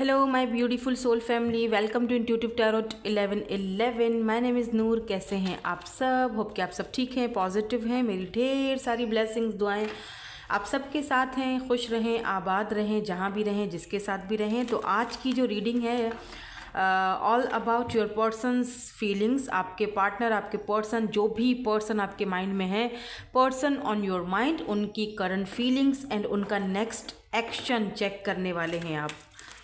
Hello, my beautiful soul family. Welcome to Intuitive Tarot 1111. My name is नूर. कैसे हैं आप सब? होप कि आप सब ठीक हैं, पॉजिटिव हैं. मेरी ढेर सारी ब्लेसिंग्स, दुआएं आप सबके साथ हैं. खुश रहें, आबाद रहें, जहाँ भी रहें, जिसके साथ भी रहें. तो आज की जो रीडिंग है all about your persons feelings. आपके पार्टनर, आपके पर्सन, जो भी पर्सन आपके माइंड में है, पर्सन ऑन योर माइंड, उनकी करंट फीलिंग्स एंड उनका नेक्स्ट एक्शन चेक करने वाले हैं आप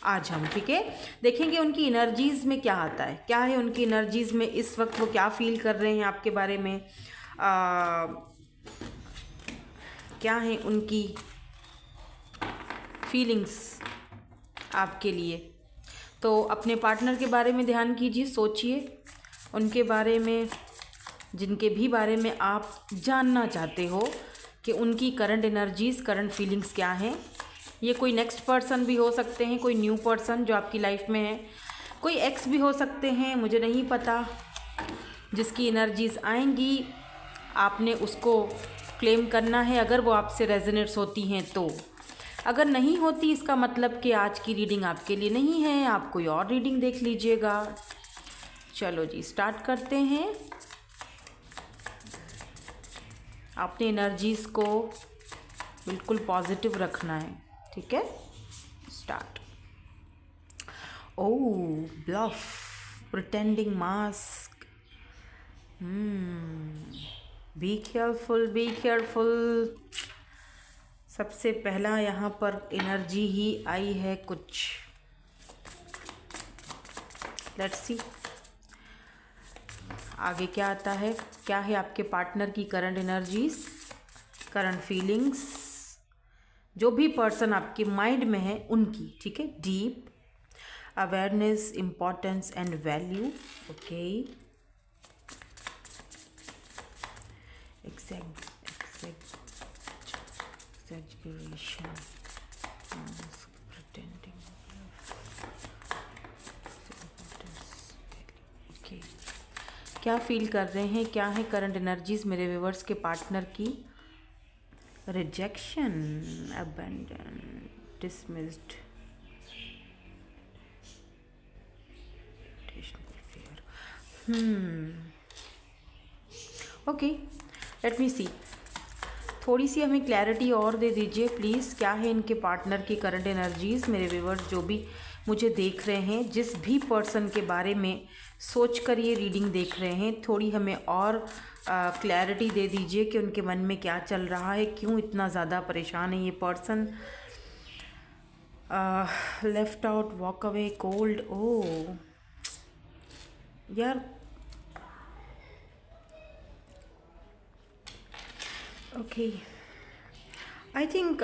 आज हम. ठीक है, देखेंगे उनकी एनर्जीज़ में क्या आता है, क्या है उनकी एनर्जीज़ में इस वक्त, वो क्या फील कर रहे हैं आपके बारे में, क्या है उनकी फीलिंग्स आपके लिए. तो अपने पार्टनर के बारे में ध्यान कीजिए, सोचिए उनके बारे में, जिनके भी बारे में आप जानना चाहते हो कि उनकी करंट एनर्जीज़, करंट फीलिंग्स क्या हैं. ये कोई नेक्स्ट पर्सन भी हो सकते हैं, कोई न्यू पर्सन जो आपकी लाइफ में है, कोई एक्स भी हो सकते हैं, मुझे नहीं पता. जिसकी एनर्जीज़ आएंगी आपने उसको क्लेम करना है, अगर वो आपसे रेजोनेट्स होती हैं तो. अगर नहीं होती, इसका मतलब कि आज की रीडिंग आपके लिए नहीं है, आप कोई और रीडिंग देख लीजिएगा. चलो जी, स्टार्ट करते हैं. आपने एनर्जीज़ को बिल्कुल पॉजिटिव रखना है. ठीक है, start. Oh, bluff, pretending mask. Be careful, be careful. सबसे पहला यहाँ पर एनर्जी ही आई है कुछ. लेट्स सी आगे क्या आता है. क्या है आपके पार्टनर की करंट एनर्जीज, करंट फीलिंग्स, जो भी पर्सन आपके माइंड में है उनकी. ठीक है, deep awareness, importance and value. Okay, exaggeration, pretending. Okay, क्या फील कर रहे हैं, क्या है करंट एनर्जीज मेरे व्यूअर्स के पार्टनर की. Rejection, abandon, dismissed, okay, let me see. थोड़ी सी हमें क्लैरिटी और दे दीजिए प्लीज़. क्या है इनके पार्टनर की करंट एनर्जीज़ मेरे व्यूअर्स जो भी मुझे देख रहे हैं, जिस भी पर्सन के बारे में सोच कर ये रीडिंग देख रहे हैं, थोड़ी हमें और क्लैरिटी दे दीजिए कि उनके मन में क्या चल रहा है, क्यों इतना ज़्यादा परेशान है ये person. Left out, walk away, cold. Oh यार, ओके, आई थिंक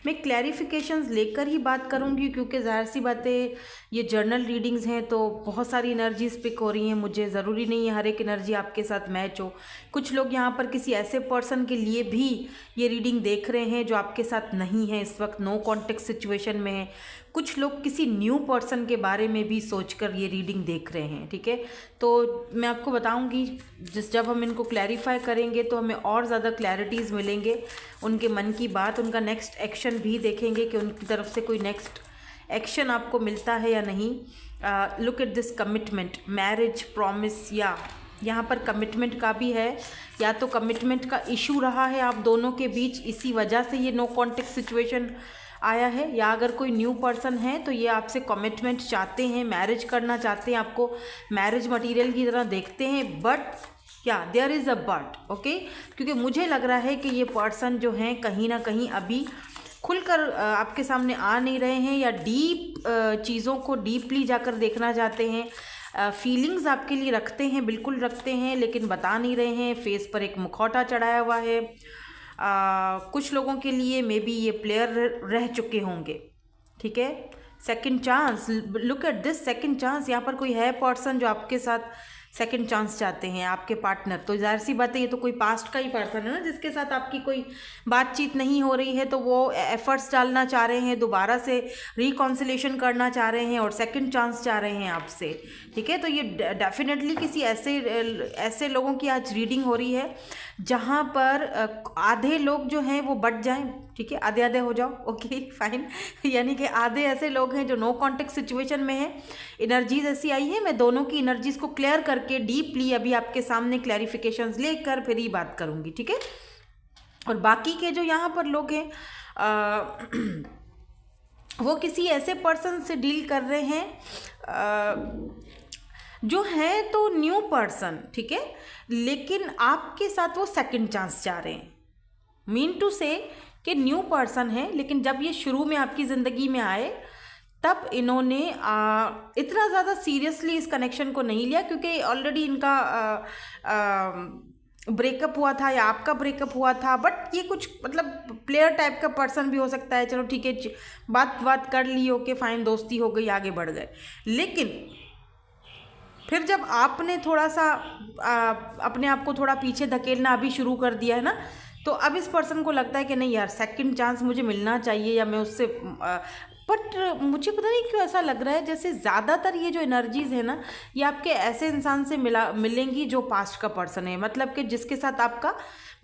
मैं क्लैरिफिकेशंस लेकर ही बात करूंगी, क्योंकि ज़ाहिर सी बातें ये जर्नल रीडिंग्स हैं तो बहुत सारी एनर्जीज पिक हो रही हैं. मुझे ज़रूरी नहीं है हर एक एनर्जी आपके साथ मैच हो. कुछ लोग यहाँ पर किसी ऐसे पर्सन के लिए भी ये रीडिंग देख रहे हैं जो आपके साथ नहीं है इस वक्त, नो कॉन्टेक्ट सिचुएशन में है. कुछ लोग किसी न्यू पर्सन के बारे में भी सोचकर ये रीडिंग देख रहे हैं. ठीक है, तो मैं आपको बताऊंगी जब हम इनको क्लैरिफाई करेंगे तो हमें और ज़्यादा क्लैरिटीज़ मिलेंगे. उनके मन की बात, उनका नेक्स्ट एक्शन भी देखेंगे कि उनकी तरफ से कोई नेक्स्ट एक्शन आपको मिलता है या नहीं. Look at this commitment, marriage, promise, या यहाँ पर कमिटमेंट का भी है. या तो कमिटमेंट का इशू रहा है आप दोनों के बीच, इसी वजह से ये नो कॉन्टेक्ट सिचुएशन आया है. या अगर कोई न्यू पर्सन है तो ये आपसे कमिटमेंट चाहते हैं, मैरिज करना चाहते हैं, आपको मैरिज मटेरियल की तरह देखते हैं. बट क्या there is a but. Okay, क्योंकि मुझे लग रहा है कि ये पर्सन जो हैं कहीं ना कहीं अभी खुलकर आपके सामने आ नहीं रहे हैं, या डीप चीज़ों को डीपली जाकर देखना चाहते हैं. फीलिंग्स आपके लिए रखते हैं, बिल्कुल रखते हैं, लेकिन बता नहीं रहे हैं. फेस पर एक मुखौटा चढ़ाया हुआ है. कुछ लोगों के लिए मे बी ये प्लेयर रह चुके होंगे. ठीक है, second chance, look at this second chance. यहाँ पर कोई है पर्सन जो आपके साथ सेकंड चांस चाहते हैं, आपके पार्टनर. तो जाहिर सी बात है ये तो कोई पास्ट का ही पर्सन है ना, जिसके साथ आपकी कोई बातचीत नहीं हो रही है, तो वो एफर्ट्स डालना चाह रहे हैं, दोबारा से रिकॉन्सिलेशन करना चाह रहे हैं और सेकंड चांस चाह रहे हैं आपसे. ठीक है, तो ये डेफिनेटली किसी ऐसे लोगों की आज रीडिंग हो रही है जहाँ पर आधे लोग जो हैं वो बट जाएं, ठीक है, आधे आधे हो जाओ, ओके फाइन। यानी कि आधे ऐसे लोग हैं जो नो कॉन्टेक्ट सिचुएशन में हैं, एनर्जीज ऐसी आई है, मैं दोनों की एनर्जीज को क्लियर करके डीपली अभी आपके सामने क्लैरिफिकेशंस लेकर फिर ही बात करूँगी, ठीक है। और बाकी के जो यहाँ पर लोग हैं वो किसी ऐसे पर्सन से डील कर रहे हैं जो है तो न्यू पर्सन, ठीक है, लेकिन आपके साथ वो सेकंड चांस चाह रहे हैं। मीन टू से कि न्यू पर्सन है, लेकिन जब ये शुरू में आपकी ज़िंदगी में आए तब इन्होंने इतना ज़्यादा सीरियसली इस कनेक्शन को नहीं लिया, क्योंकि ऑलरेडी इनका ब्रेकअप हुआ था या आपका ब्रेकअप हुआ था। बट ये कुछ मतलब प्लेयर टाइप का पर्सन भी हो सकता है, चलो ठीक है, बात कर ली, ओके फाइन, दोस्ती हो गई, आगे बढ़ गए। लेकिन फिर जब आपने थोड़ा सा अपने आप को थोड़ा पीछे धकेलना अभी शुरू कर दिया है ना, तो अब इस पर्सन को लगता है कि नहीं यार, सेकंड चांस मुझे मिलना चाहिए, या मैं उससे बट मुझे पता नहीं क्यों ऐसा लग रहा है जैसे ज़्यादातर ये जो एनर्जीज़ है ना, ये आपके ऐसे इंसान से मिलेंगी जो पास्ट का पर्सन है, मतलब कि जिसके साथ आपका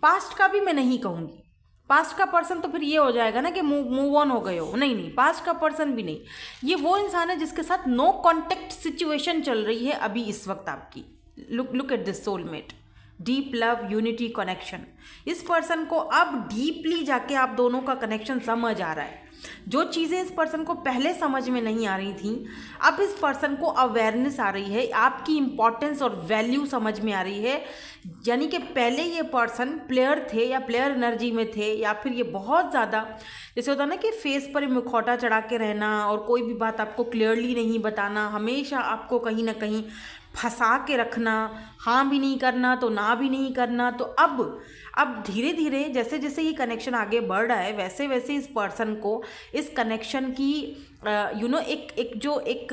पास्ट का भी मैं नहीं कहूँगी, पास्ट का पर्सन तो फिर ये हो जाएगा ना कि मूव ऑन हो गए हो, नहीं, पास्ट का पर्सन भी नहीं, ये वो इंसान है जिसके साथ नो कॉन्टेक्ट सिचुएशन चल रही है अभी इस वक्त आपकी। Look at this soulmate, deep love, unity, connection. इस पर्सन को अब डीपली जाके आप दोनों का कनेक्शन समझ आ रहा है। जो चीज़ें इस पर्सन को पहले समझ में नहीं आ रही थी, अब इस पर्सन को अवेयरनेस आ रही है, आपकी इंपॉर्टेंस और वैल्यू समझ में आ रही है। यानी कि पहले ये पर्सन प्लेयर थे या प्लेयर एनर्जी में थे, या फिर ये बहुत ज़्यादा जैसे होता है ना कि फेस पर मुखौटा चढ़ा के रहना और कोई भी बात आपको क्लियरली नहीं बताना, हमेशा आपको कहीं ना कहीं फंसा के रखना, हाँ भी नहीं करना तो ना भी नहीं करना। तो अब धीरे धीरे जैसे जैसे ये कनेक्शन आगे बढ़ रहा है, वैसे वैसे इस पर्सन को इस कनेक्शन की एक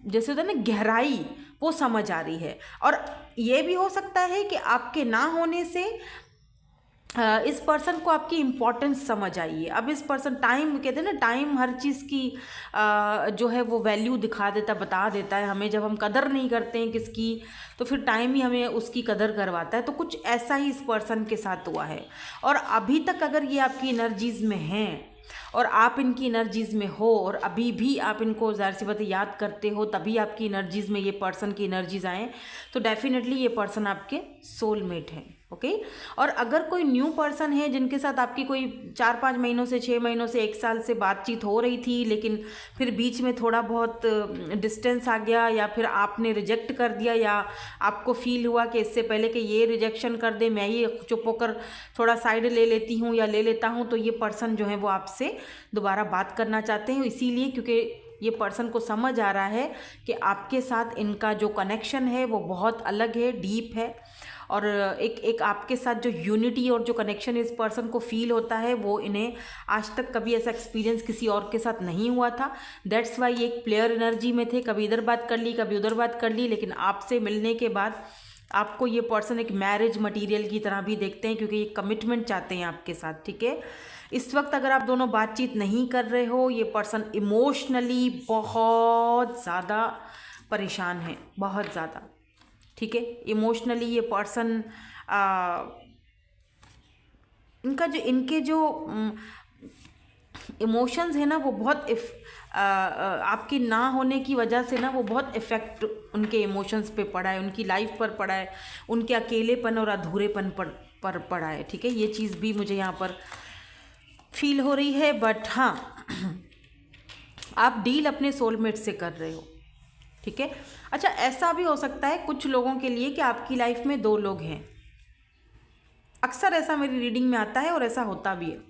जैसे होता है ना गहराई, वो समझ आ रही है। और ये भी हो सकता है कि आपके ना होने से इस पर्सन को आपकी इम्पोर्टेंस समझ आई है। अब इस पर्सन, टाइम कहते हैं ना, टाइम हर चीज़ की जो है वो वैल्यू दिखा देता, बता देता है हमें। जब हम कदर नहीं करते हैं किसकी, तो फिर टाइम ही हमें उसकी कदर करवाता है। तो कुछ ऐसा ही इस पर्सन के साथ हुआ है। और अभी तक अगर ये आपकी एनर्जीज़ में हैं और आप इनकी एनर्जीज़ में हो, और अभी भी आप इनको ज़ाहिर सी बात याद करते हो, तभी आपकी एनर्जीज़ में ये पर्सन की एनर्जीज़ आएँ, तो डेफिनेटली ये पर्सन आपके सोलमेट हैं, ओके। और अगर कोई न्यू पर्सन है जिनके साथ आपकी कोई 4-5 महीनों से, 6 महीनों से, 1 साल से बातचीत हो रही थी, लेकिन फिर बीच में थोड़ा बहुत डिस्टेंस आ गया, या फिर आपने रिजेक्ट कर दिया, या आपको फील हुआ कि इससे पहले कि ये रिजेक्शन कर दे मैं ही चुप होकर थोड़ा साइड ले लेती हूँ या ले लेता हूँ, तो ये पर्सन जो है वो आपसे दोबारा बात करना चाहते हैं। इसीलिए क्योंकि ये पर्सन को समझ आ रहा है कि आपके साथ इनका जो कनेक्शन है वो बहुत अलग है, डीप है। और एक आपके साथ जो यूनिटी और जो कनेक्शन इस पर्सन को फील होता है, वो इन्हें आज तक कभी ऐसा एक्सपीरियंस किसी और के साथ नहीं हुआ था। दैट्स वाई ये एक प्लेयर एनर्जी में थे, कभी इधर बात कर ली, कभी उधर बात कर ली, लेकिन आपसे मिलने के बाद आपको ये पर्सन एक मैरिज मटीरियल की तरह भी देखते हैं, क्योंकि ये कमिटमेंट चाहते हैं आपके साथ, ठीक है। इस वक्त अगर आप दोनों बातचीत नहीं कर रहे हो, ये पर्सन इमोशनली बहुत ज़्यादा परेशान है, बहुत ज़्यादा, ठीक है। इमोशनली ये पर्सन इनके जो इमोशंस है ना, वो बहुत आपके ना होने की वजह से ना, वो बहुत इफ़ेक्ट उनके इमोशंस पे पड़ा है, उनकी लाइफ पर पड़ा है, उनके अकेलेपन और अधूरेपन पर पड़ा है, ठीक है। ये चीज़ भी मुझे यहाँ पर फील हो रही है। बट हाँ, आप डील अपने सोलमेट से कर रहे हो, ठीक है। अच्छा, ऐसा भी हो सकता है कुछ लोगों के लिए कि आपकी लाइफ में 2 लोग हैं। अक्सर ऐसा मेरी रीडिंग में आता है और ऐसा होता भी है,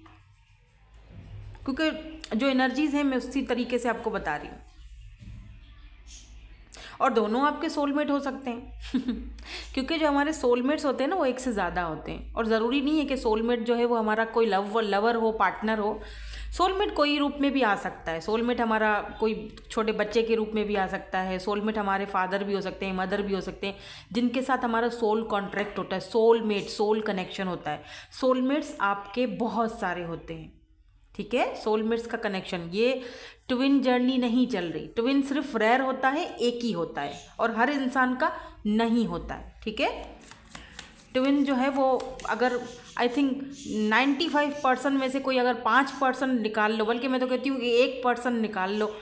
क्योंकि जो एनर्जीज़ हैं मैं उसी तरीके से आपको बता रही हूँ। और दोनों आपके सोलमेट हो सकते हैं क्योंकि जो हमारे सोलमेट्स होते हैं ना, वो एक से ज़्यादा होते हैं। और ज़रूरी नहीं है कि सोलमेट जो है वो हमारा कोई लवर हो, पार्टनर हो। सोलमेट कोई रूप में भी आ सकता है। सोलमेट हमारा कोई छोटे बच्चे के रूप में भी आ सकता है। सोलमेट हमारे फादर भी हो सकते हैं, मदर भी हो सकते हैं, जिनके साथ हमारा सोल कॉन्ट्रैक्ट होता है, सोलमेट, सोल कनेक्शन होता है। सोलमेट्स आपके बहुत सारे होते हैं, ठीक है। सोलमेट्स का कनेक्शन, ये ट्विन जर्नी नहीं चल रही। ट्विन सिर्फ रेयर होता है, एक ही होता है, और हर इंसान का नहीं होता है, ठीक है। ट्विन जो है वो अगर आई थिंक 95% में से कोई अगर 5% निकाल लो, बल्कि मैं तो कहती हूँ कि 1% निकाल लो,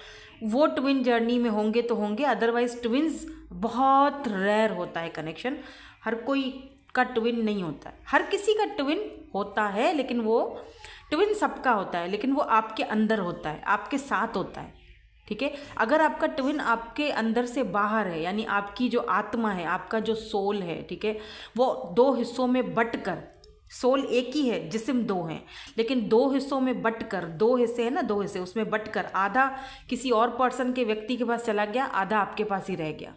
वो ट्विन जर्नी में होंगे तो होंगे। अदरवाइज ट्विन्स बहुत रेयर होता है कनेक्शन, हर कोई का ट्विन नहीं होता है। हर किसी का ट्विन होता है, लेकिन वो ट्विन सबका होता है, लेकिन वो आपके अंदर होता है, आपके साथ होता है, ठीक है। अगर आपका ट्विन आपके अंदर से बाहर है, यानी आपकी जो आत्मा है, आपका जो सोल है, ठीक है, वो दो हिस्सों में बंटकर, सोल एक ही है, जिस्म दो हैं, लेकिन दो हिस्सों में बंटकर, दो हिस्से हैं ना, दो हिस्से, उसमें बंटकर आधा किसी और पर्सन के व्यक्ति के पास चला गया, आधा आपके पास ही रह गया,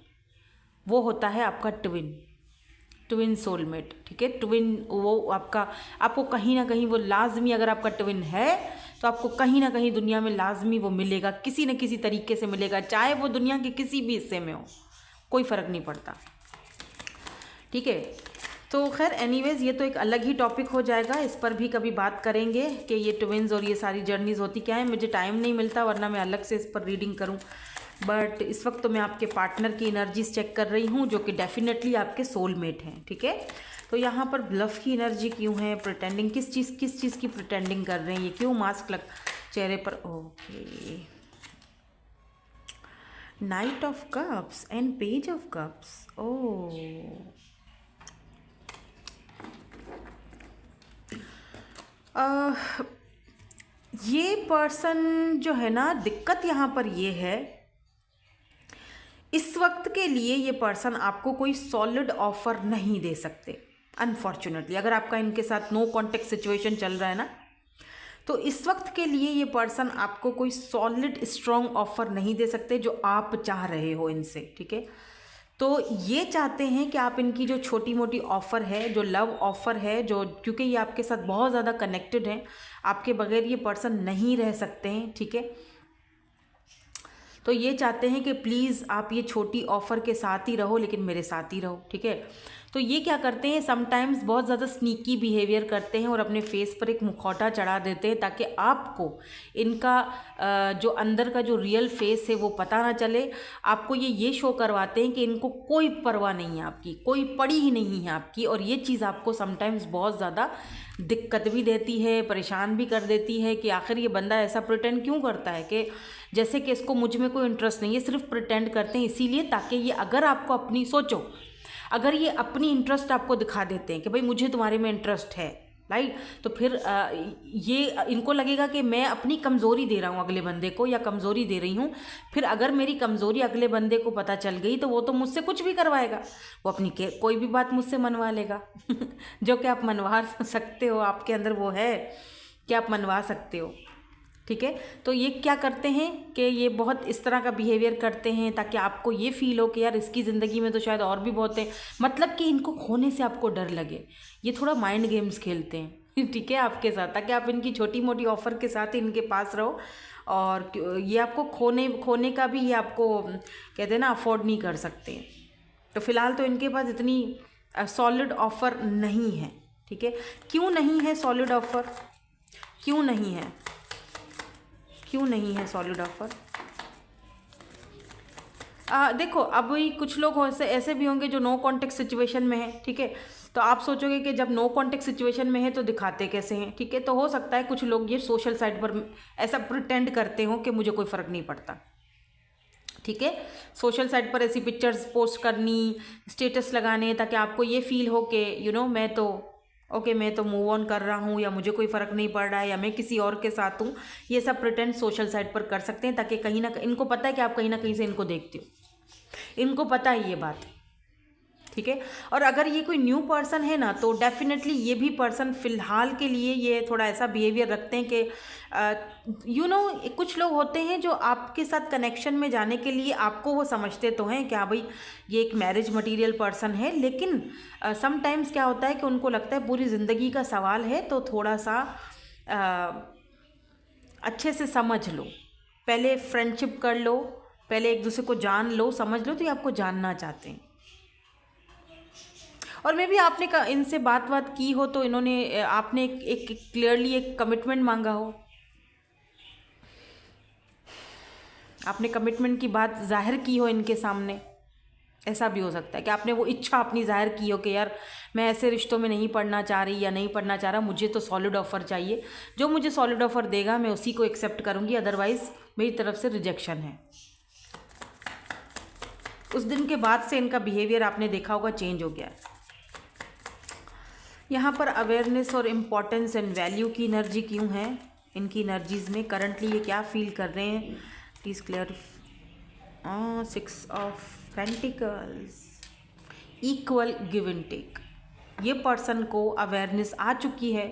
वो होता है आपका ट्विन, ट्विन सोलमेट, ठीक है। ट्विन वो आपको कहीं ना कहीं वो लाजमी, अगर आपका ट्विन है तो आपको कहीं ना कहीं दुनिया में लाजमी वो मिलेगा, किसी न किसी तरीके से मिलेगा, चाहे वो दुनिया के किसी भी हिस्से में हो, कोई फ़र्क नहीं पड़ता, ठीक है। तो खैर एनीवेज़, ये तो एक अलग ही टॉपिक हो जाएगा, इस पर भी कभी बात करेंगे कि ये ट्विन्स और ये सारी जर्नीज़ होती क्या है। मुझे टाइम नहीं मिलता, वरना मैं अलग से इस पर रीडिंग करूँ, बट इस वक्त तो मैं आपके पार्टनर की एनर्जीज चेक कर रही हूँ, जो कि डेफिनेटली आपके सोलमेट हैं, ठीक है। तो यहाँ पर ब्लफ की एनर्जी क्यों है, प्रिटेंडिंग, किस चीज़ की प्रिटेंडिंग कर रहे हैं, ये क्यों मास्क लग चेहरे पर। Okay, knight of cups and page of cups. Oh, ये पर्सन जो है ना, दिक्कत यहाँ पर ये है, इस वक्त के लिए ये पर्सन आपको कोई सॉलिड ऑफर नहीं दे सकते अनफॉर्चुनेटली। अगर आपका इनके साथ नो कॉन्टेक्ट सिचुएशन चल रहा है ना, तो इस वक्त के लिए ये पर्सन आपको कोई सॉलिड स्ट्रॉन्ग ऑफर नहीं दे सकते जो आप चाह रहे हो इनसे, ठीक है। तो ये चाहते हैं कि आप इनकी जो छोटी मोटी ऑफ़र है, जो लव ऑफ़र है, जो क्योंकि ये आपके साथ बहुत ज़्यादा कनेक्टेड हैं, आपके बगैर ये पर्सन नहीं रह सकते हैं, ठीक है। तो ये चाहते हैं कि प्लीज़ आप ये छोटी ऑफ़र के साथ ही रहो, लेकिन मेरे साथ ही रहो, ठीक है। तो ये क्या करते हैं, समटाइम्स बहुत ज़्यादा स्नीकी बिहेवियर करते हैं और अपने फेस पर एक मुखौटा चढ़ा देते हैं, ताकि आपको इनका जो अंदर का जो रियल फेस है वो पता ना चले। आपको ये शो करवाते हैं कि इनको कोई परवाह नहीं है आपकी, कोई पड़ी ही नहीं है आपकी, और ये चीज़ आपको समटाइम्स बहुत ज़्यादा दिक्कत भी देती है, परेशान भी कर देती है कि आखिर ये बंदा ऐसा प्रिटेंड क्यों करता है, कि जैसे कि इसको मुझ में कोई इंटरेस्ट नहीं है, सिर्फ प्रिटेंड करते हैं इसीलिए, ताकि ये अगर आपको अपनी सोचो, अगर ये अपनी इंटरेस्ट आपको दिखा देते हैं कि भाई मुझे तुम्हारे में इंटरेस्ट है, राइट, तो फिर ये इनको लगेगा कि मैं अपनी कमज़ोरी दे रहा हूँ अगले बंदे को, या कमज़ोरी दे रही हूँ। फिर अगर मेरी कमज़ोरी अगले बंदे को पता चल गई तो वो तो मुझसे कुछ भी करवाएगा, वो अपनी कोई भी बात मुझसे मनवा लेगा जो कि आप मनवा सकते हो, आपके अंदर वो है कि आप मनवा सकते हो, ठीक है। तो ये क्या करते हैं कि ये बहुत इस तरह का बिहेवियर करते हैं ताकि आपको ये फील हो कि यार इसकी ज़िंदगी में तो शायद और भी बहुत है, मतलब कि इनको खोने से आपको डर लगे। ये थोड़ा माइंड गेम्स खेलते हैं, ठीक है, आपके साथ, ताकि आप इनकी छोटी मोटी ऑफ़र के साथ ही इनके पास रहो, और ये आपको खोने का भी ये आपको कहते हैं ना अफोर्ड नहीं कर सकते। तो फ़िलहाल तो इनके पास इतनी सॉलिड ऑफ़र नहीं है, ठीक है। क्यों नहीं है सॉलिड ऑफ़र, क्यों नहीं है, क्यों नहीं है सॉलिड ऑफर? देखो, अभी कुछ लोग ऐसे भी होंगे जो नो कॉन्टेक्ट सिचुएशन में है, ठीक है। तो आप सोचोगे कि जब नो कॉन्टेक्ट सिचुएशन में है तो दिखाते कैसे हैं, ठीक है। तो हो सकता है कुछ लोग ये सोशल साइट पर ऐसा प्रिटेंड करते हो कि मुझे कोई फ़र्क नहीं पड़ता, ठीक है। सोशल साइट पर ऐसी पिक्चर्स पोस्ट करनी, स्टेटस लगाने, ताकि आपको ये फील हो कि मैं तो मैं तो मूव ऑन कर रहा हूँ, या मुझे कोई फ़र्क नहीं पड़ रहा है, या मैं किसी और के साथ हूँ। ये सब प्रिटेंड सोशल साइट पर कर सकते हैं, ताकि कहीं ना इनको पता है कि आप कहीं ना कहीं से इनको देखते हो, इनको पता है ये बात, ठीक है। और अगर ये कोई न्यू पर्सन है ना, तो डेफिनेटली ये भी पर्सन फ़िलहाल के लिए ये थोड़ा ऐसा बिहेवियर रखते हैं कि कुछ लोग होते हैं जो आपके साथ कनेक्शन में जाने के लिए आपको वो समझते तो हैं कि हाँ भाई ये एक मैरिज मटेरियल पर्सन है, लेकिन समटाइम्स क्या होता है कि उनको लगता है पूरी ज़िंदगी का सवाल है, तो थोड़ा सा अच्छे से समझ लो, पहले फ्रेंडशिप कर लो, पहले एक दूसरे को जान लो, समझ लो, तो ये आपको जानना चाहते हैं। और मे भी आपने इनसे बात की हो, तो इन्होंने आपने एक क्लियरली एक कमिटमेंट मांगा हो, आपने कमिटमेंट की बात जाहिर की हो इनके सामने, ऐसा भी हो सकता है कि आपने वो इच्छा अपनी जाहिर की हो कि यार मैं ऐसे रिश्तों में नहीं पढ़ना चाह रही या नहीं पढ़ना चाह रहा, मुझे तो सॉलिड ऑफ़र चाहिए, जो मुझे सॉलिड ऑफ़र देगा मैं उसी को एक्सेप्ट करूँगी, अदरवाइज़ मेरी तरफ से रिजेक्शन है। उस दिन के बाद से इनका बिहेवियर आपने देखा होगा चेंज हो गया है। यहाँ पर अवेयरनेस और इम्पोर्टेंस एंड वैल्यू की एनर्जी क्यों है इनकी एनर्जीज़ में, करंटली ये क्या फील कर रहे हैं, please clear. 6 of pentacles, equal give and take. ये पर्सन को अवेयरनेस आ चुकी है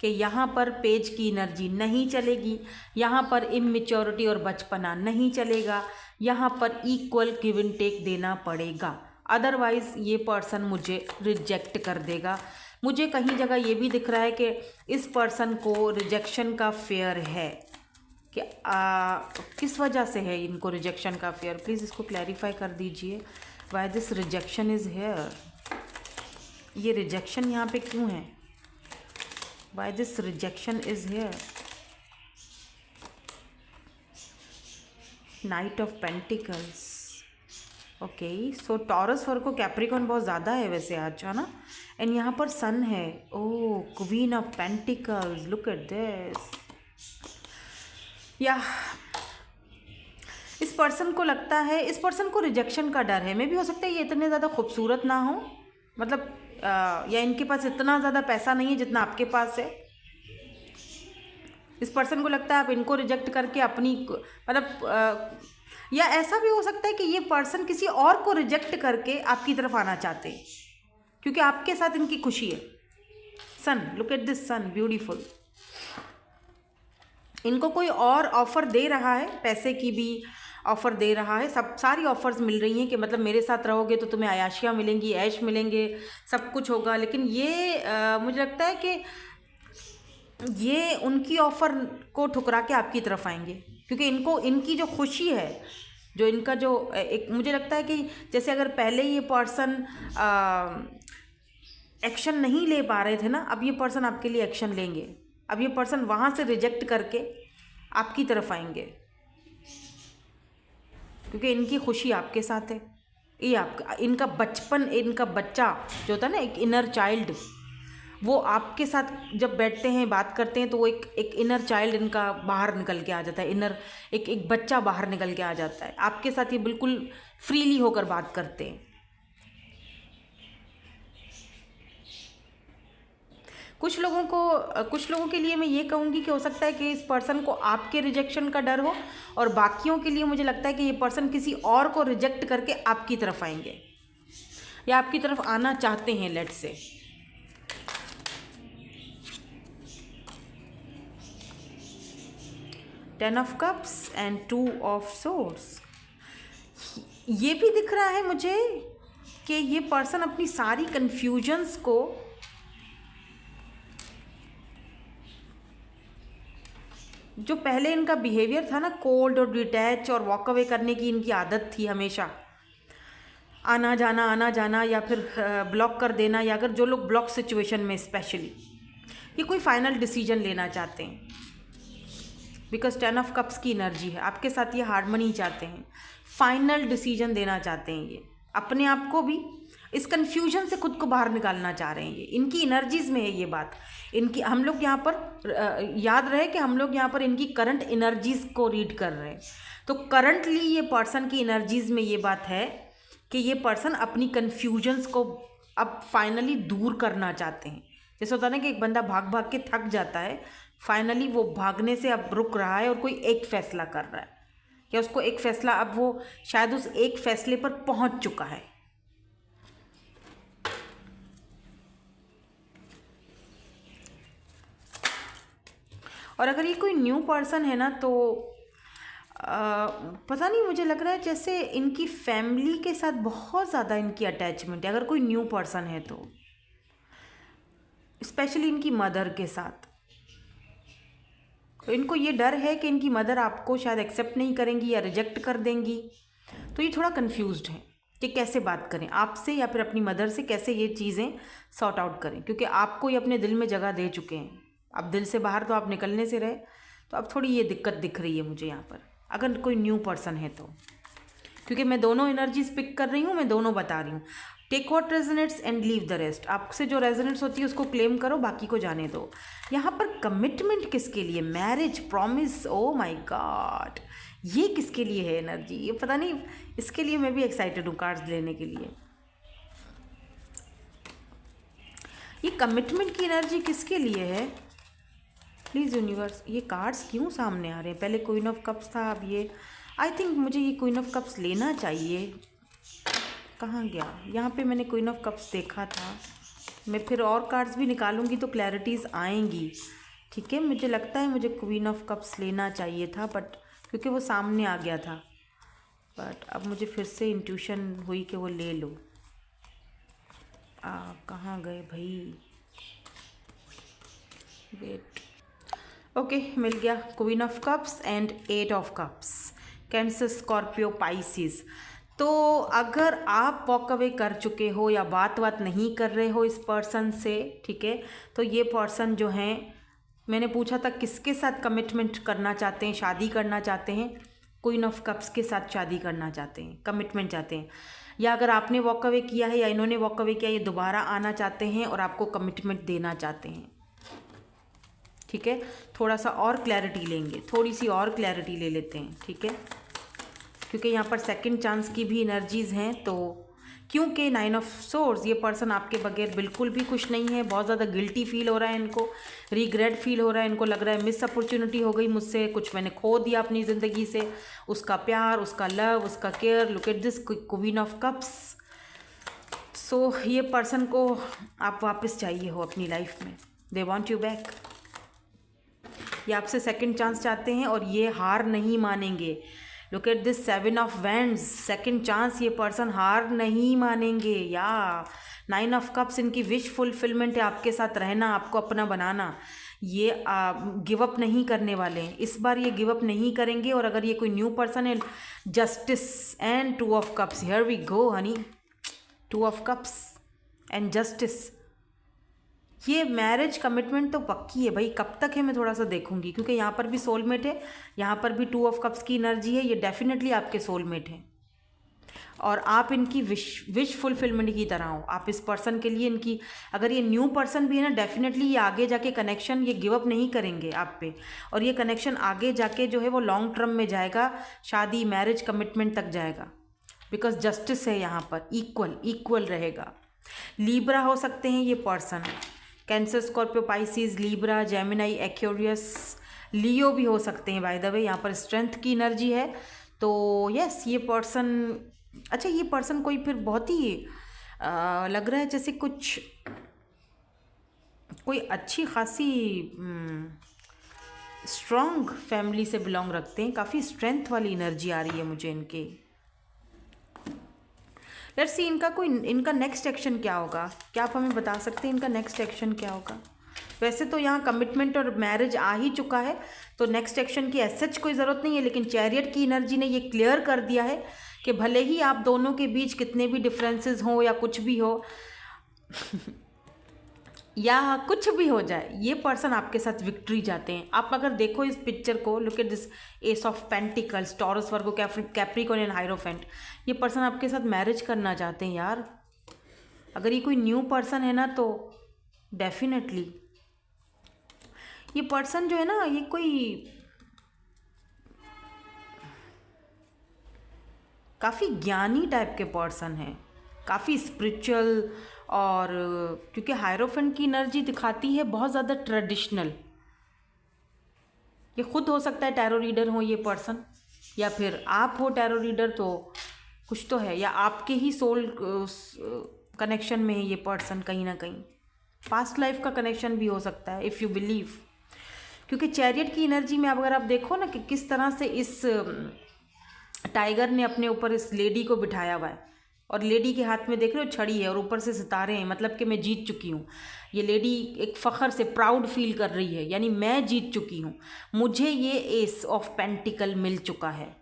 कि यहाँ पर पेज की एनर्जी नहीं चलेगी, यहाँ पर इमेच्योरिटी और बचपना नहीं चलेगा, यहाँ पर इक्वल गिव एंड टेक देना पड़ेगा, अदरवाइज़ ये पर्सन मुझे रिजेक्ट कर देगा। मुझे कहीं जगह ये भी दिख रहा है कि इस पर्सन को रिजेक्शन का फेयर है कि किस वजह से है इनको रिजेक्शन का फेयर, प्लीज़ इसको क्लैरिफाई कर दीजिए। Why this rejection is here, ये रिजेक्शन यहाँ पे क्यों है, why this rejection is here. Night of pentacles, okay, so taurus Virgo Capricorn बहुत ज़्यादा है वैसे आज, है ना। एंड यहाँ पर सन है, oh queen of pentacles, look at this. या इस पर्सन को लगता है, इस पर्सन को रिजेक्शन का डर है, मे भी हो सकता है ये इतने ज़्यादा खूबसूरत ना हो, मतलब या इनके पास इतना ज़्यादा पैसा नहीं है जितना आपके पास है। इस पर्सन को लगता है आप इनको रिजेक्ट करके अपनी मतलब या ऐसा भी हो सकता है कि ये पर्सन किसी और को रिजेक्ट करके आपकी तरफ आना चाहते हैं क्योंकि आपके साथ इनकी खुशी है। Sun, look at this sun, beautiful. इनको कोई और ऑफ़र दे रहा है, पैसे की भी ऑफ़र दे रहा है, सब सारी ऑफ़र्स मिल रही हैं कि मतलब मेरे साथ रहोगे तो तुम्हें अयाशियाँ मिलेंगी, ऐश मिलेंगे, सब कुछ होगा। लेकिन ये मुझे लगता है कि ये उनकी ऑफ़र को ठुकरा के आपकी तरफ आएंगे क्योंकि इनको इनकी जो खुशी है, जो इनका जो एक, मुझे लगता है कि जैसे अगर पहले ये पर्सन एक्शन नहीं ले पा रहे थे ना, अब ये पर्सन आपके लिए एक्शन लेंगे। अब ये पर्सन वहाँ से रिजेक्ट करके आपकी तरफ आएंगे क्योंकि इनकी खुशी आपके साथ है। ये आपका इनका बचपन, इनका बच्चा जो होता है ना, एक इनर चाइल्ड, वो आपके साथ जब बैठते हैं बात करते हैं तो वो एक इनर चाइल्ड इनका बाहर निकल के आ जाता है, इनर एक बच्चा बाहर निकल के आ जाता है। आपके साथ ये बिल्कुल फ्रीली होकर बात करते हैं। कुछ लोगों के लिए मैं ये कहूँगी कि हो सकता है कि इस पर्सन को आपके रिजेक्शन का डर हो, और बाकियों के लिए मुझे लगता है कि ये पर्सन किसी और को रिजेक्ट करके आपकी तरफ आएंगे या आपकी तरफ आना चाहते हैं, let's say. Ten of cups and 2 of swords. ये भी दिख रहा है मुझे कि ये पर्सन अपनी सारी कन्फ्यूजन्स को जो पहले इनका बिहेवियर था ना, कोल्ड और डिटैच और वॉक अवे करने की इनकी आदत थी, हमेशा आना जाना या फिर ब्लॉक कर देना, या अगर जो लोग ब्लॉक सिचुएशन में स्पेशली ये कोई फाइनल डिसीजन लेना चाहते हैं बिकॉज 10 ऑफ कप्स की एनर्जी है, आपके साथ ये हार्मनी चाहते हैं, फाइनल डिसीजन देना चाहते हैं, ये अपने आप को भी इस कन्फ्यूजन से खुद को बाहर निकालना चाह रहे हैं। ये इनकी एनर्जीज़ में है ये बात। इनकी हम लोग यहाँ पर याद रहे कि हम लोग यहाँ पर इनकी करंट एनर्जीज़ को रीड कर रहे हैं। तो करंटली ये पर्सन की एनर्जीज़ में ये बात है कि ये पर्सन अपनी कन्फ्यूजन्स को अब फाइनली दूर करना चाहते हैं। जैसे होता है ना कि एक बंदा भाग भाग के थक जाता है, फाइनली वो भागने से अब रुक रहा है और कोई एक फ़ैसला कर रहा है, या उसको एक फ़ैसला, अब वो शायद उस एक फ़ैसले पर पहुँच चुका है। और अगर ये कोई न्यू पर्सन है ना तो पता नहीं, मुझे लग रहा है जैसे इनकी फैमिली के साथ बहुत ज़्यादा इनकी अटैचमेंट है। अगर कोई न्यू पर्सन है तो स्पेशली इनकी मदर के साथ, तो इनको ये डर है कि इनकी मदर आपको शायद एक्सेप्ट नहीं करेंगी या रिजेक्ट कर देंगी। तो ये थोड़ा कंफ्यूज्ड है कि कैसे बात करें आपसे या फिर अपनी मदर से, कैसे ये चीज़ें सॉर्ट आउट करें, क्योंकि आपको ये अपने दिल में जगह दे चुके हैं। अब दिल से बाहर तो आप निकलने से रहे, तो अब थोड़ी ये दिक्कत दिख रही है मुझे यहाँ पर, अगर कोई न्यू पर्सन है तो। क्योंकि मैं दोनों एनर्जीज पिक कर रही हूँ, मैं दोनों बता रही हूँ। Take what resonates and leave the rest. आपसे जो रेजोनेट्स होती है उसको क्लेम करो, बाकी को जाने दो। यहाँ पर कमिटमेंट किसके लिए? Marriage, promise, oh my God, ये किसके लिए है एनर्जी? ये पता नहीं, इसके लिए मैं भी एक्साइटेड हूँ कार्ड्स लेने के लिए। ये कमिटमेंट की एनर्जी किसके लिए है? प्लीज़ यूनिवर्स, ये कार्ड्स क्यों सामने आ रहे हैं? पहले क्वीन ऑफ कप्स था, अब ये। आई थिंक मुझे ये क्वीन ऑफ कप्स लेना चाहिए। कहाँ गया? यहाँ पे मैंने क्वीन ऑफ कप्स देखा था। मैं फिर और कार्ड्स भी निकालूंगी तो क्लैरिटीज़ आएंगी, ठीक है। मुझे लगता है मुझे क्वीन ऑफ कप्स लेना चाहिए था, बट क्योंकि वो सामने आ गया था, बट अब मुझे फिर से इंट्यूशन हुई कि वो ले लो। कहाँ गए भाई? वेट, ओके, मिल गया। Queen of cups and 8 of cups. Cancer, Scorpio, Pisces. तो अगर आप वॉक अवे कर चुके हो या बात नहीं कर रहे हो इस पर्सन से, ठीक है, तो ये पर्सन जो हैं, मैंने पूछा था किसके साथ कमिटमेंट करना चाहते हैं, शादी करना चाहते हैं। क्वीन ऑफ कप्स के साथ शादी करना चाहते हैं, कमिटमेंट चाहते हैं। या अगर आपने वॉक अवे किया है या इन्होंने वॉक अवे किया, ये दोबारा आना चाहते हैं और आपको कमिटमेंट देना चाहते हैं, ठीक है। थोड़ा सा और क्लैरिटी लेंगे, थोड़ी सी और क्लैरिटी ले लेते हैं, ठीक है, क्योंकि यहाँ पर सेकंड चांस की भी एनर्जीज़ हैं। तो क्योंकि 9 ऑफ सोर्स, ये पर्सन आपके बगैर बिल्कुल भी खुश नहीं है। बहुत ज़्यादा गिल्टी फील हो रहा है इनको, रिग्रेट फील हो रहा है इनको। लग रहा है मिस अपॉर्चुनिटी हो गई मुझसे, कुछ मैंने खो दिया अपनी ज़िंदगी से, उसका प्यार, उसका लव, उसका care. Look at this queen of cups. So ये पर्सन को आप वापस चाहिए हो अपनी लाइफ में। They want you back. ये आपसे सेकंड चांस चाहते हैं और ये हार नहीं मानेंगे। Look at this 7 of wands, second chance. ये पर्सन हार नहीं मानेंगे। या 9 ऑफ कप्स, इनकी विश फुलफिलमेंट है आपके साथ रहना, आपको अपना बनाना। ये गिव अप नहीं करने वाले हैं इस बार, ये गिव अप नहीं करेंगे। और अगर ये कोई न्यू पर्सन है, justice and 2 of cups, here we go honey, 2 of cups and justice. ये मैरिज कमिटमेंट तो पक्की है भाई। कब तक है मैं थोड़ा सा देखूंगी, क्योंकि यहाँ पर भी सोलमेट है, यहाँ पर भी 2 ऑफ कप्स की एनर्जी है। ये डेफिनेटली आपके सोलमेट हैं और आप इनकी विश फुलफिलमेंट की तरह हो। आप इस पर्सन के लिए, इनकी, अगर ये न्यू पर्सन भी है ना, डेफिनेटली ये आगे जाके कनेक्शन, ये गिव अप नहीं करेंगे आप पे। और ये कनेक्शन आगे जाके जो है वो लॉन्ग टर्म में जाएगा, शादी, मैरिज, कमिटमेंट तक जाएगा। बिकॉज जस्टिस है यहाँ पर, इक्वल रहेगा। लीब्रा हो सकते हैं ये person, Cancer, Scorpio, Pisces, Libra, Gemini, Aquarius, Leo भी हो सकते हैं बाय द वे। यहाँ पर स्ट्रेंथ की एनर्जी है। तो यस, ये पर्सन, अच्छा ये पर्सन कोई फिर बहुत ही लग रहा है जैसे कुछ कोई अच्छी खासी स्ट्रॉन्ग फैमिली से बिलोंग रखते हैं। काफ़ी स्ट्रेंथ वाली एनर्जी आ रही है मुझे इनके। लेट्स सी इनका नेक्स्ट एक्शन क्या होगा। क्या आप हमें बता सकते हैं इनका नेक्स्ट एक्शन क्या होगा? वैसे तो यहाँ कमिटमेंट और मैरिज आ ही चुका है, तो नेक्स्ट एक्शन की एज कोई ज़रूरत नहीं है। लेकिन चैरियट की एनर्जी ने ये क्लियर कर दिया है कि भले ही आप दोनों के बीच कितने भी डिफरेंसेस हो या कुछ भी हो या कुछ भी हो जाए, ये पर्सन आपके साथ विक्ट्री चाहते हैं। आप अगर देखो इस पिक्चर को, look at this S of pentacles, taurus, Virgo, Capricorn and hierophant. ये पर्सन आपके साथ मैरिज करना चाहते हैं यार। अगर ये कोई न्यू पर्सन है ना, तो डेफिनेटली ये पर्सन जो है ना, ये कोई काफ़ी ज्ञानी टाइप के पर्सन है, काफ़ी स्पिरिचुअल। और क्योंकि हायरोफेंट की एनर्जी दिखाती है बहुत ज़्यादा ट्रेडिशनल। ये खुद हो सकता है टैरो रीडर हो ये पर्सन, या फिर आप हो टैरो रीडर, तो कुछ तो है। या आपके ही सोल कनेक्शन में है ये पर्सन कहीं ना कहीं। पास्ट लाइफ का कनेक्शन भी हो सकता है इफ़ यू बिलीव। क्योंकि चैरियट की एनर्जी में अगर आप देखो ना कि किस तरह से इस टाइगर ने अपने ऊपर इस लेडी को बिठाया हुआ है, और लेडी के हाथ में देख रहे हो छड़ी है और ऊपर से सितारे हैं, मतलब कि मैं जीत चुकी हूँ। ये लेडी एक फ़ख्र से प्राउड फील कर रही है, यानी मैं जीत चुकी हूँ, मुझे ये एस ऑफ पेंटिकल मिल चुका है,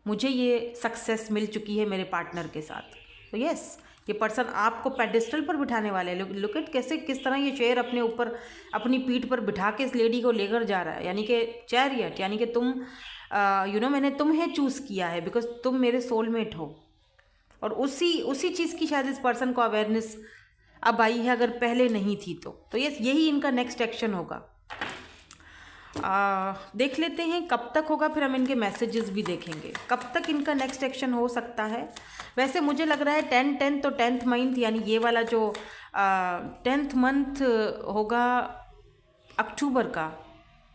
मुझे ये सक्सेस मिल चुकी है मेरे पार्टनर के साथ। तो यस, ये पर्सन आपको पेडिस्टल पर बिठाने वाले हैं। लुक एट कैसे, किस तरह ये शेर अपने ऊपर, अपनी पीठ पर बिठा के इस लेडी को लेकर जा रहा है, यानी कि चैरियट, यानी कि तुम मैंने तुम्हें चूज़ किया है बिकॉज तुम मेरे सोलमेट हो। और उसी चीज़ की शायद इस पर्सन को अवेयरनेस अब आई है, अगर पहले नहीं थी तो यही इनका नेक्स्ट एक्शन होगा। देख लेते हैं कब तक होगा, फिर हम इनके मैसेजेस भी देखेंगे कब तक इनका नेक्स्ट एक्शन हो सकता है। वैसे मुझे लग रहा है 10 तो 10th मंथ, यानी ये वाला जो 10th मंथ होगा अक्टूबर का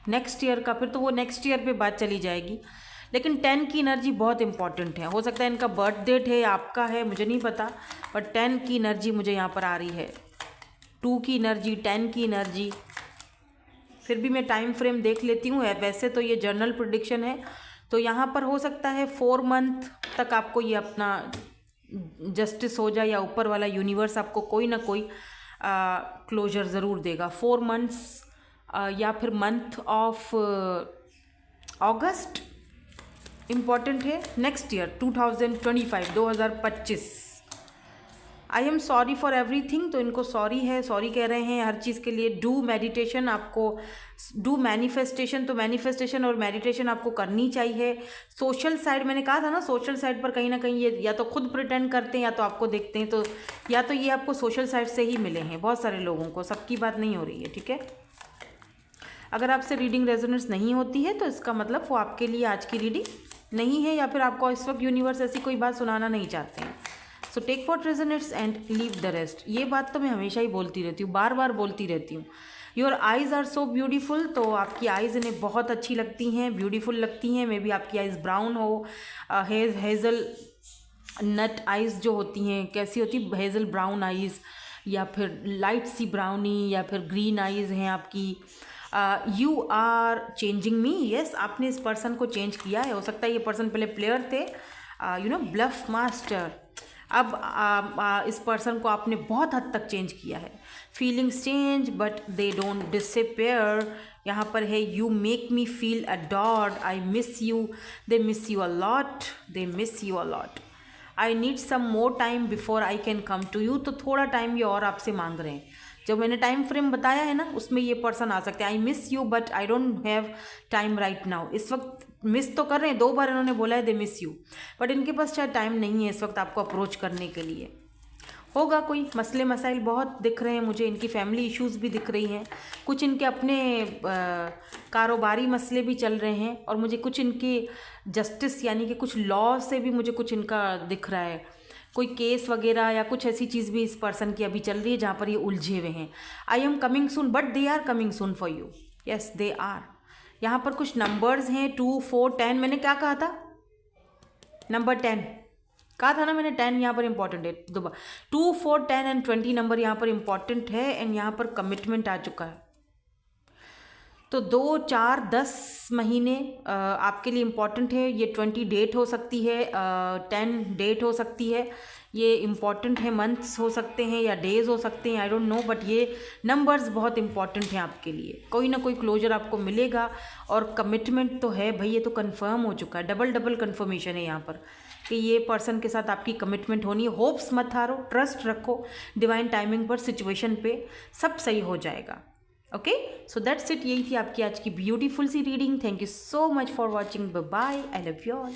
नेक्स्ट ईयर का, फिर तो वो नेक्स्ट ईयर पे बात चली जाएगी। लेकिन 10 की एनर्जी बहुत इंपॉर्टेंट है। हो सकता है इनका बर्थ डेट है, आपका है, मुझे नहीं पता, बट 10 की एनर्जी मुझे यहाँ पर आ रही है। 2 की एनर्जी, 10 की एनर्जी। फिर भी मैं टाइम फ्रेम देख लेती हूँ। वैसे तो ये जर्नल प्रेडिक्शन है, तो यहाँ पर हो सकता है 4 मंथ तक आपको ये अपना जस्टिस हो जाए, या ऊपर वाला यूनिवर्स आपको कोई ना कोई क्लोजर ज़रूर देगा। 4 मंथ्स या फिर मंथ ऑफ अगस्त इम्पॉर्टेंट है next year 2025। I am sorry for everything, तो इनको सॉरी है, सॉरी कह रहे हैं हर चीज़ के लिए। डू मेडिटेशन, आपको डू मैनिफेस्टेशन, तो मैनिफेस्टेशन और मेडिटेशन आपको करनी चाहिए। सोशल साइड, मैंने कहा था ना, सोशल साइड पर कहीं ना कहीं ये या तो खुद प्रिटेंड करते हैं या तो आपको देखते हैं, तो या तो ये आपको सोशल साइड से ही मिले हैं बहुत सारे लोगों को, सबकी बात नहीं हो रही है, ठीक है। अगर आपसे रीडिंग रेजोनेंस नहीं होती है तो इसका मतलब वो आपके लिए आज की रीडिंग नहीं है, या फिर आपको इस वक्त यूनिवर्स ऐसी कोई बात सुनाना नहीं चाहते हैं। So take what resonates and leave the rest. ये बात तो मैं हमेशा ही बोलती रहती हूँ, बार बार बोलती रहती हूँ। Your eyes are so beautiful, तो आपकी आइज़ इन्हें बहुत अच्छी लगती हैं, ब्यूटीफुल लगती हैं। मे बी आपकी आइज़ ब्राउन हो, हेज़ल नट आइज़ जो होती हैं, कैसी होती, हेज़ल ब्राउन आइज़, या फिर लाइट सी ब्राउनी, या फिर ग्रीन आइज़ हैं आपकी। You are changing me, yes, आपने इस पर्सन को चेंज किया है। हो सकता है ये पर्सन पहले प्लेयर थे, ब्लफ मास्टर। अब इस पर्सन को आपने बहुत हद तक चेंज किया है। Feelings change but they don't disappear. यहाँ पर है you make me feel adored, I miss you, they miss you a lot, they miss you a lot. I need some more time before I can come to you, तो थोड़ा time ये और आपसे मांग रहे हैं। जो मैंने टाइम फ्रेम बताया है ना, उसमें ये पर्सन आ सकते हैं। आई miss you but I don't have time right now. इस वक्त मिस तो कर रहे हैं, 2 बार इन्होंने बोला है दे मिस यू, बट इनके पास शायद टाइम नहीं है इस वक्त आपको अप्रोच करने के लिए। होगा कोई मसले मसाइल बहुत दिख रहे हैं मुझे, इनकी फैमिली इश्यूज़ भी दिख रही हैं, कुछ इनके अपने कारोबारी मसले भी चल रहे हैं, और मुझे कुछ इनके जस्टिस यानी कि कुछ लॉ से भी मुझे कुछ इनका दिख रहा है। कोई केस वगैरह या कुछ ऐसी चीज़ भी इस पर्सन की अभी चल रही है जहाँ पर ये उलझे हुए हैं। I am coming soon but they are coming soon for you, yes they are. यहाँ पर कुछ नंबर्स हैं 2, 4, 10। मैंने क्या कहा था, नंबर 10 कहा था ना मैंने, 10 यहाँ पर इंपॉर्टेंट है। 2, 4, 10 एंड 20 नंबर यहाँ पर इंपॉर्टेंट है, एंड यहाँ पर कमिटमेंट आ चुका है। तो 2, 4, 10 महीने आपके लिए इम्पॉर्टेंट है। ये 20 डेट हो सकती है, 10 डेट हो सकती है, ये इम्पॉर्टेंट है। मंथ्स हो सकते हैं या डेज हो सकते हैं, आई डोंट नो, बट ये नंबर्स बहुत इंपॉर्टेंट हैं आपके लिए। कोई ना कोई क्लोजर आपको मिलेगा, और कमिटमेंट तो है भाई, ये तो कंफर्म हो चुका है। डबल कंफर्मेशन है यहाँ पर कि ये पर्सन के साथ आपकी कमिटमेंट होनी है। होप्स मत हारो, ट्रस्ट रखो डिवाइन टाइमिंग पर, सिचुएशन पे सब सही हो जाएगा। Okay, so that's it. यही थी आपकी आज की ब्यूटीफुल सी reading. Thank you so much for watching, bye bye, I love you all.